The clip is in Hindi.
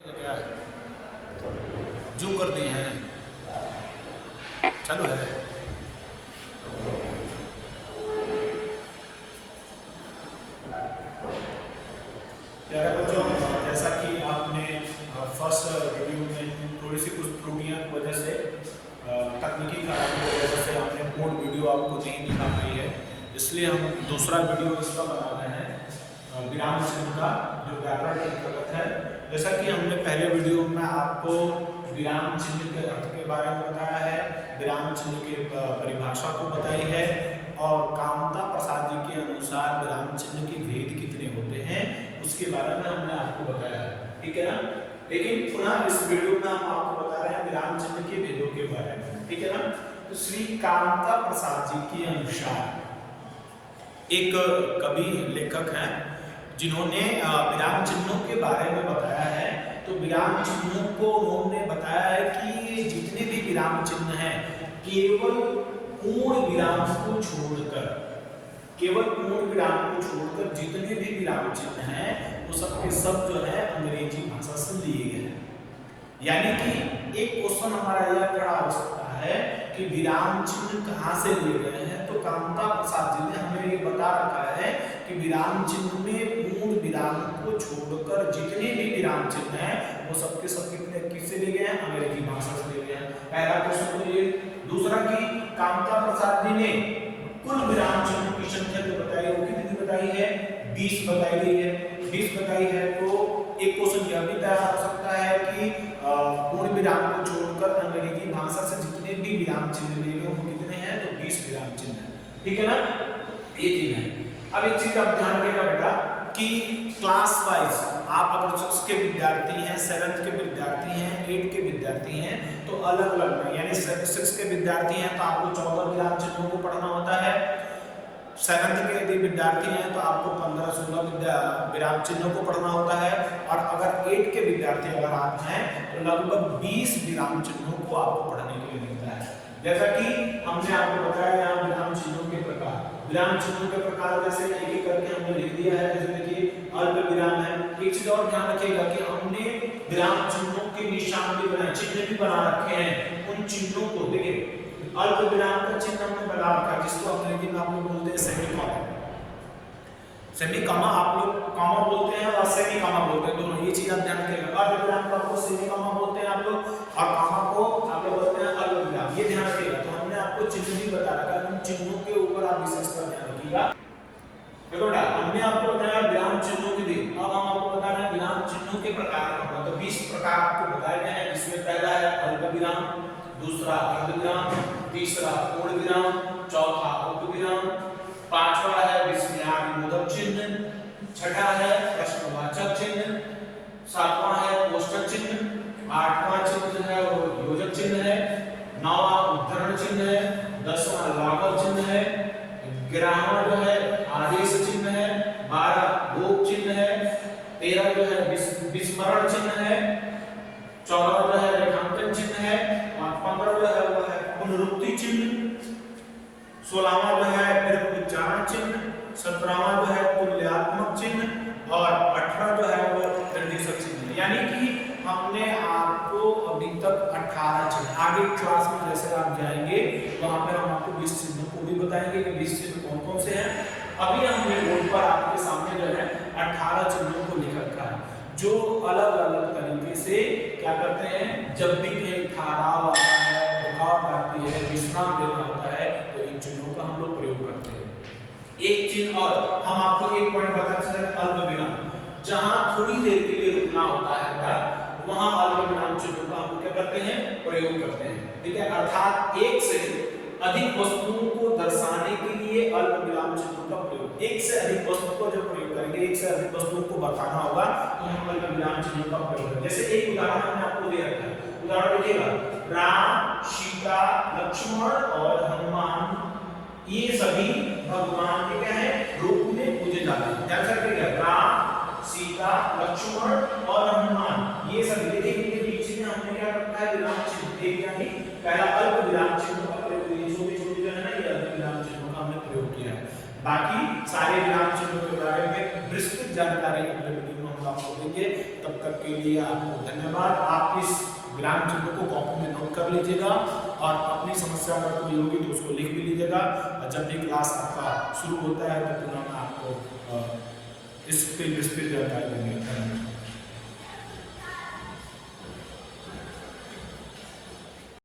क्या है? जूम कर दिए हैं, चालू है। प्यारे बच्चों, जैसा कि आपने फर्स्ट वीडियो में थोड़ी सी कुछ त्रुटियां की वजह से तकनीकी खराबी की वजह से आपने पूर्ण वीडियो आपको नहीं दिखा पाई है, इसलिए हम दूसरा वीडियो इसका बना रहे हैं विराम चिन्ह का, जो व्याकरण की प्रगत है। जैसा कि हमने पहले वीडियो में आपको विराम चिन्ह के अर्थ के बारे में बताया है, विराम चिन्ह की परिभाषा को बताई है और कामता प्रसाद जी के अनुसार विराम चिन्ह के भेद कितने होते हैं उसके बारे में हमने आपको बताया है, ठीक है ना। लेकिन पुनः इस वीडियो में हम आपको बता रहे हैं विराम चिन्ह के भेदों के बारे में, ठीक है ना। तो श्री कामता प्रसाद जी के अनुसार एक कवि लेखक हैं जिन्होंने विराम चिन्हों के बारे में बताया है। तो विराम चिन्हों को उन्होंने बताया है कि जितने भी विराम चिन्ह हैं केवल पूर्ण विराम को छोड़कर, केवल पूर्ण विराम को छोड़कर जितने भी विराम चिन्ह हैं वो सब के सब जो है अंग्रेजी भाषा से लिए गए हैं। यानी कि एक क्वेश्चन हमारा यह खड़ा हो सकता है कि विराम चिन्ह कहाँ से लिए गए हैं। तो कामता प्रसाद जी ने हमें ये बता रखा है कि विराम चिन्ह में पूर्ण विराम को छोड़कर जितने भी विराम चिन्ह हैं वो सबके सब कितने किससे लिए गए हैं, अंग्रेजी भाषा से लिए गए हैं। पहला क्वेश्चन तो ये। दूसरा कि कामता प्रसाद जी ने कुल विराम चिन्हों की संख्या जो बताई वो कितनी बताई है, 20 बताई गई है। 20 बताई है तो एक क्वेश्चन यह भी तैयार हो सकता है कि पूर्ण विराम को छोड़कर अंग्रेजी भाषा से जितने भी विराम चिन्ह लिए गए वो कितने हैं, तो 20 विराम चिन्ह है, ठीक है ना। ये चीज है। अब एक चीज आप ध्यान रखिएगा बेटा कि क्लास वाइज आप अगर 6 के विद्यार्थी हैं, 7th के विद्यार्थी हैं, 8 के विद्यार्थी हैं तो अलग अलग में, यानी 6 के विद्यार्थी हैं तो आपको 14 विराम चिन्हों को पढ़ना होता है। 7th के यदि विद्यार्थी हैं तो आपको 15-16 विराम चिन्हों को पढ़ना होता है। और अगर 8 के विद्यार्थी अगर आप हैं तो लगभग 20 विराम चिन्हों को आपको पढ़ने के लिए मिलता है। जैसा कि हमने आपको बताया यहाँ विराम चिन्हों के प्रकार, विराम चिन्हों के प्रकार जैसे एक एक करके हमने लिख दिया है। जैसे देखिए अल्प विराम है। एक चीज और ध्यान रखिएगा कि हमने विराम चिन्हों के निशान भी बनाए, चिन्ह भी बना रखे हैं। उन चिन्हों को देखिए अल्प विराम का चिन्ह हमने बना रखा है जिसको अंग्रेजी में आप लोग बोलते हैं सेमीकोलन। सेमीकोमा आप लोग कॉमा बोलते हैं और सेमीकोमा बोलते हैं, दोनों ये चीज आप ध्यान रखिएगा। अल्प विराम को आपको सेमीकोमा बोलते हैं आप लोग और कॉमा को आप लोग बोलते हैं अल्प विराम, ये ध्यान रखिएगा। तो हमने आपको चिन्ह भी बता रखा है, उन चिन्हों के ऊपर आप विशेष कर ध्यान रखिएगा। देखो बेटा हमने आपको बताया विराम चिन्हों के भी, अब हम आपको बता रहे हैं विराम चिन्हों के प्रकार। तो 20 प्रकार आपको बताए गए हैं, जिसमें पहला है अल्प विराम, दूसरा अर्धविराम, तीसरा पूर्ण विराम, चौथा उपविराम, पांचवा है विस्मयादिबोधक चिन्ह, छठा है प्रश्नवाचक चिन्ह, सातवां है कोष्ठक चिन्ह, आठवां चिन्ह है वो योजक चिन्ह है, नौवां उद्धरण चिन्ह है, 10वां लाघव चिन्ह है, 11वां जो है आदेश चिन्ह है, 12 भोग चिन्ह है, 13 जो है विस्मरण चिन्ह है, 14 जो है रेखांकन चिन्ह है, और 15 जो है वो है पुनरुक्ति चिन्ह, 16वां जो है फिर उच्चारण चिन्ह, 17वां जो है तुल्यात्मक चिन्ह और 18 जो है वो निर्देशक चिन्ह। यानी कि हमने आपको अभी तक 18 चिन्ह, आगे क्लास में जैसे आप जाएंगे वहां पर हम आपको 20 चिन्हों को भी बताएंगे कि 20 चिन्ह कौन कौन से हैं। अभी हमने बोर्ड पर आपके सामने जो है 18 चिन्हों को लिख रखा है, जो अलग अलग तरीके से क्या करते हैं, जब भी कहीं ठहराव आता है, रुकावट आती है, विश्राम लेना होता है तो इन चिन्हों का हम लोग प्रयोग करते हैं। एक चिन्ह और हम आपको एक पॉइंट बता सकते हैं, अल्प विराम, जहां थोड़ी देर के लिए रुकना होता है वहां अल्प विराम चिन्हों का हम क्या करते हैं, प्रयोग करते हैं, ठीक है। अर्थात एक से अधिक वस्तुओं को दर्शाने के लिए अल्प विराम चिन्हों का प्रयोग, एक से अधिक वस्तु को जब प्रयोग करेंगे, एक से अधिक वस्तुओं को बताना होगा तो हम अल्प विराम चिन्हों का प्रयोग करेंगे। जैसे एक उदाहरण हमने आपको दे रखा है, उदाहरण देखिएगा, राम, सीता, लक्ष्मण और हनुमान ये सभी भगवान के क्या है, रूप में पूजे जाते हैं। ध्यान से रखिएगा, राम, सीता, लक्ष्मण और हनुमान ये सभी, देखिए इनके बीच में हमने क्या रखा है, विराम चिन्ह। एक यानी पहला अल्प विराम चिन्ह का प्रयोग, ये छोटे-छोटे जो है ना ये अल्प विराम चिन्हों का हमने प्रयोग किया है। बाकी सारे विराम चिन्हों के बारे में विस्तृत जानकारी अगले वीडियो में हम आपको देंगे। तब तक के लिए आपको धन्यवाद। आप इस विराम चिन्हों को कॉपी में नोट कर लीजिएगा और अपनी समस्या अगर कोई होगी तो उसको लिख भी लीजिएगा। और जब भी क्लास आपका शुरू होता है तो पुनः मैं आपको इस पे जानकारी देंगे।